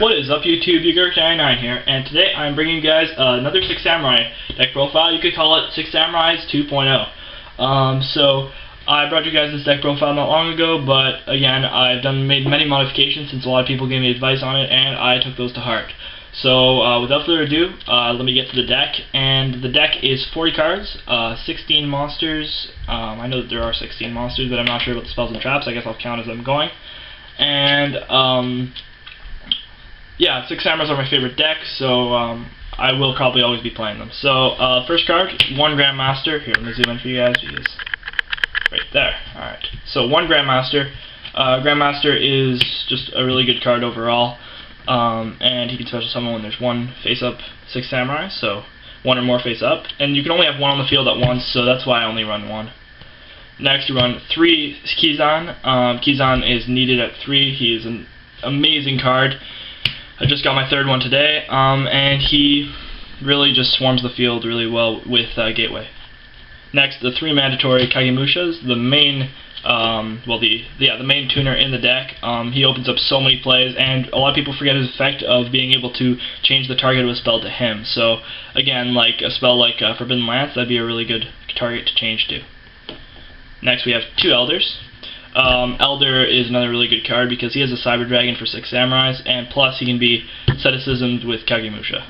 What is up, YouTube? Your99 here, and today I'm bringing you guys another Six Samurai deck profile. You could call it Six Samurais 2.0. So I brought you guys this deck profile not long ago, but again, I've made many modifications since a lot of people gave me advice on it, and I took those to heart. So without further ado, let me get to the deck. And the deck is 40 cards, 16 monsters. I know that there are 16 monsters, but I'm not sure about the spells and traps. I guess I'll count as I'm going. And yeah, Six Samurais are my favorite deck, so I will probably always be playing them. So first card, 1 Grandmaster. Here, let me zoom in for you guys. Jeez. Right there. Alright. So 1 Grandmaster. Grandmaster is just a really good card overall. And he can special summon when there's 1 face-up Six Samurai, so 1 or more face-up. And you can only have 1 on the field at once, so that's why I only run 1. Next, we run 3 Kizan. Kizan is needed at 3. He is an amazing card. I just got my 3rd one today, and he really just swarms the field really well with Gateway. Next, the 3 mandatory Kagemushas, the main, the main tuner in the deck. He opens up so many plays, and a lot of people forget his effect of being able to change the target of a spell to him. So again, like a spell like Forbidden Lance, that'd be a really good target to change to. Next, we have 2 Elders. Elder is another really good card because he has a Cyber Dragon for 6 Samurais, and plus he can be Asceticismed with Kagemusha.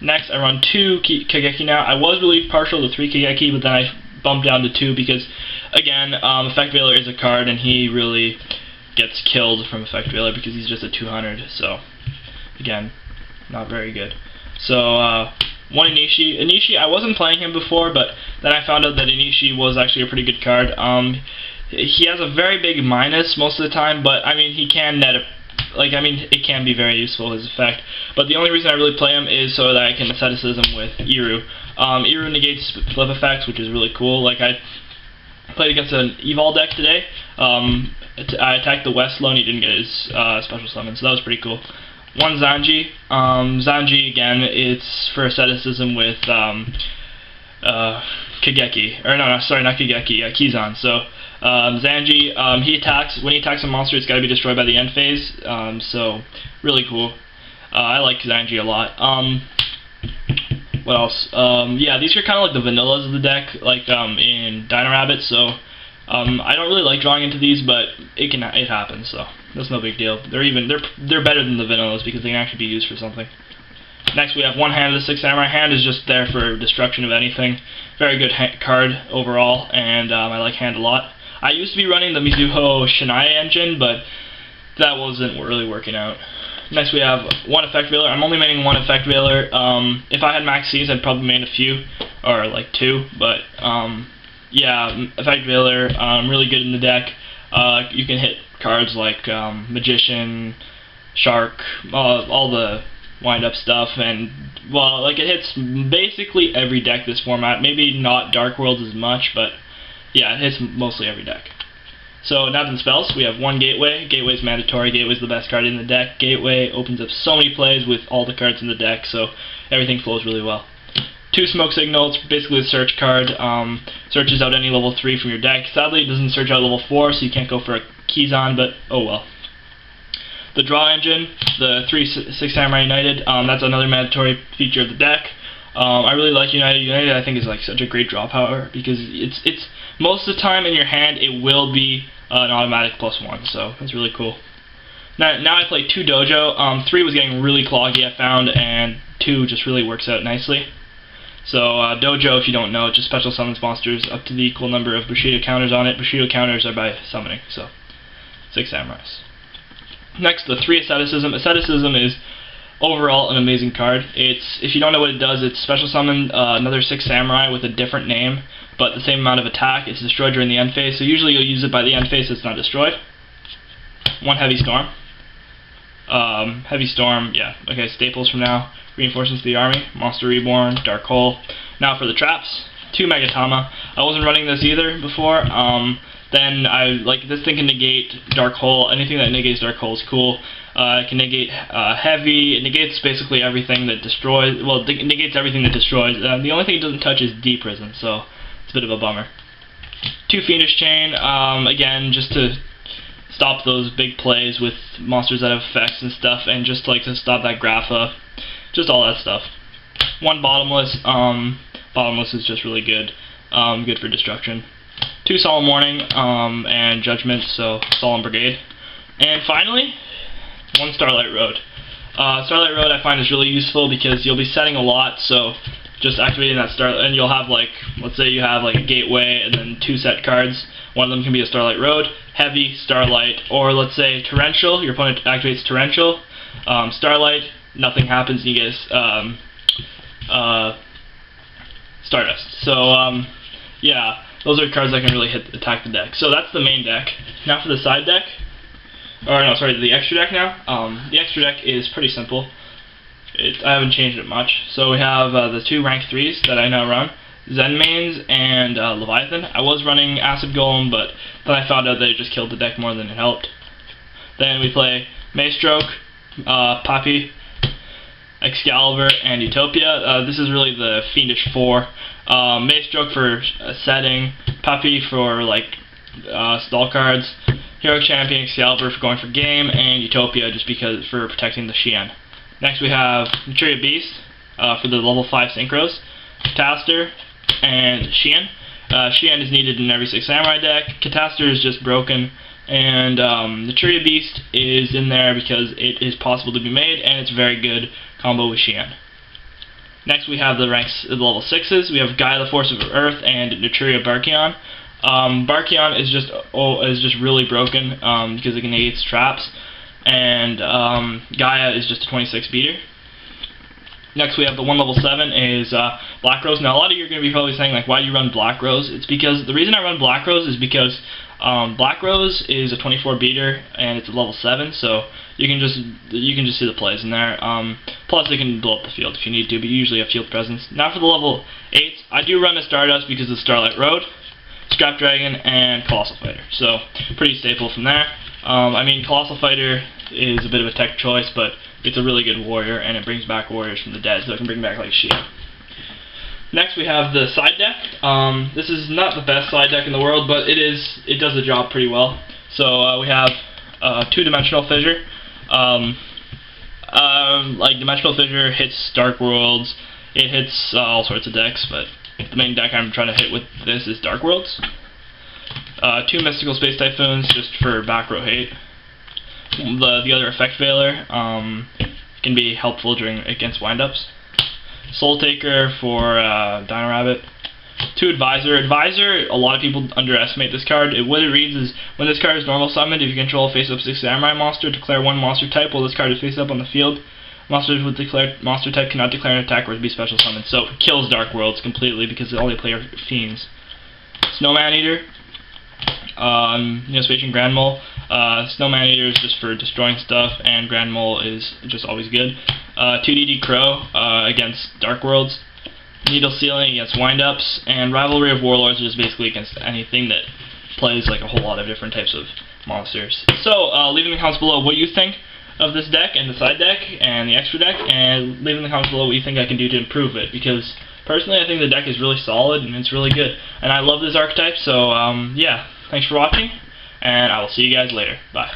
Next, I run 2 Kageki now. I was really partial to 3 Kageki, but then I bumped down to 2 because, again, Effect Veiler is a card, and he really gets killed from Effect Veiler because he's just a 200, so, again, not very good. So, 1 Inishi. Inishi, I wasn't playing him before, but then I found out that Inishi was actually a pretty good card. He has a very big minus most of the time, but I mean he can net it can be very useful, his effect. But the only reason I really play him is so that I can Asceticism with Iru. Iru negates flip effects, which is really cool. Like I played against an Evol deck today. I attacked the West Lone, he didn't get his special summon, so that was pretty cool. 1 Zanji. Zanji again, it's for Asceticism with Kageki, or no, sorry, not Kageki, Kizan. So Zanji, when he attacks a monster, it's got to be destroyed by the end phase. So really cool. I like Zanji a lot. What else? Yeah, these are kind of like the vanillas of the deck, like in Dino Rabbit. So I don't really like drawing into these, but it happens. So that's no big deal. They're better than the vanillas because they can actually be used for something. Next, we have 1 Hand of the 6 Samurai. Hand is just there for destruction of anything. Very good card overall, and I like Hand a lot. I used to be running the Mizuho Shinai engine, but that wasn't really working out. Next, we have 1 Effect Veiler. I'm only making 1 Effect Veiler. If I had Max C's, I'd probably make a few, or like 2, but yeah, Effect Veiler, really good in the deck. You can hit cards like Magician, Shark, all the wind-up stuff, and well, like it hits basically every deck this format. Maybe not Dark Worlds as much, but yeah, it hits mostly every deck. So now to the spells. We have 1 Gateway. Gateway's mandatory. Gateway's the best card in the deck. Gateway opens up so many plays with all the cards in the deck, so everything flows really well. 2 Smoke Signal. It's basically a search card. Searches out any level 3 from your deck. Sadly, it doesn't search out level 4, so you can't go for a Kizan, but oh well. The Draw Engine, the 3 Six Samurai United, that's another mandatory feature of the deck. I really like United. United, I think, is like such a great draw power because it's most of the time in your hand it will be an automatic +1, so that's really cool. Now I play 2 Dojo. 3 was getting really cloggy, I found, and 2 just really works out nicely. So Dojo, if you don't know, it just special summons monsters up to the equal number of Bushido counters on it. Bushido counters are by summoning, so 6 Samurais. Next, the 3 Asceticism. Asceticism is overall an amazing card. If you don't know what it does, it's special summon another 6 Samurai with a different name, but the same amount of attack. It's destroyed during the end phase, so usually you'll use it by the end phase so it's not destroyed. 1 Heavy Storm. Heavy Storm, yeah, okay, staples from now. Reinforcements to the army. Monster Reborn, Dark Hole. Now for the traps. 2 Megatama. I wasn't running this either before. Then this thing can negate Dark Hole. Anything that negates Dark Hole is cool. It can negate Heavy. It negates basically everything that destroys. Well, it negates everything that destroys. The only thing it doesn't touch is D Prison, so it's a bit of a bummer. 2 Fiendish Chain. Again, just to stop those big plays with monsters that have effects and stuff, and just like to stop that Grapha, just all that stuff. 1 Bottomless. Bottomless is just really good. Good for destruction. 2 Solemn Warning and Judgment, so Solemn Brigade. And finally, 1 Starlight Road. Starlight Road I find is really useful because you'll be setting a lot, so just activating that Starlight, and you'll have like, let's say you have like a Gateway and then 2 set cards. One of them can be a Starlight Road, Heavy, Starlight, or let's say Torrential. Your opponent activates Torrential. Starlight, nothing happens, and you get Stardust. So yeah, those are cards that can really attack the deck. So that's the main deck. Now for the side deck, or no, sorry, the extra deck now. The extra deck is pretty simple. I haven't changed it much. So we have the 2 rank 3s that I now run, Zen Mains and Leviathan. I was running Acid Golem, but then I found out that it just killed the deck more than it helped. Then we play Maestroke, Papi, Excalibur, and Utopia. This is really the Fiendish 4. Maestroke for setting, Papi for like stall cards, Hero Champion, Excalibur for going for game, and Utopia just because for protecting the Xian. Next we have Naturia Beast for the level 5 synchros, Catastor, and Xian. Xian is needed in every 6 Samurai deck. Catastor is just broken, and Naturia Beast is in there because it is possible to be made, and it's a very good combo with Xian. Next we have the level 6s. We have Gaia the Force of Earth and Naturia Barkion. Barkion is just really broken because it negates traps, and Gaia is just a 26 beater. Next we have the 1 level 7 is Black Rose. Now a lot of you are going to be probably saying like, why do you run Black Rose? It's because the reason I run Black Rose is because Black Rose is a 24 beater and it's a level 7, so you can just see the plays in there. Plus it can blow up the field if you need to, but you usually have field presence. Now for the level 8s, I do run a Stardust because of Starlight Road, Scrap Dragon, and Colossal Fighter. So pretty staple from there. I mean, Colossal Fighter is a bit of a tech choice, but it's a really good warrior, and it brings back warriors from the dead, so it can bring back like Shia. Next we have the side deck. This is not the best side deck in the world, but it does the job pretty well. So we have 2-dimensional fissure. Like Dimensional Fissure hits Dark Worlds, it hits all sorts of decks, but the main deck I'm trying to hit with this is Dark Worlds. 2 Mystical Space Typhoons just for back row hate. The other Effect Veiler can be helpful against windups. Soul Taker for Dino Rabbit. 2 Advisor. Advisor, a lot of people underestimate this card. What it reads is, when this card is normal summoned, if you control a face-up 6 Samurai monster, declare 1 monster type while this card is face-up on the field. Monsters with declared monster type cannot declare an attack or be special summoned. So it kills Dark Worlds completely because all they play are fiends. Snowman Eater. Neospatian Grand Mole. Snowman Eater is just for destroying stuff, and Grand Mole is just always good. 2DD Crow against Dark Worlds. Needle Sealing against windups, and Rivalry of Warlords is basically against anything that plays like a whole lot of different types of monsters. So leave in the comments below what you think of this deck and the side deck and the extra deck, and leave in the comments below what you think I can do to improve it, because personally I think the deck is really solid and it's really good, and I love this archetype. So yeah, thanks for watching, and I will see you guys later. Bye.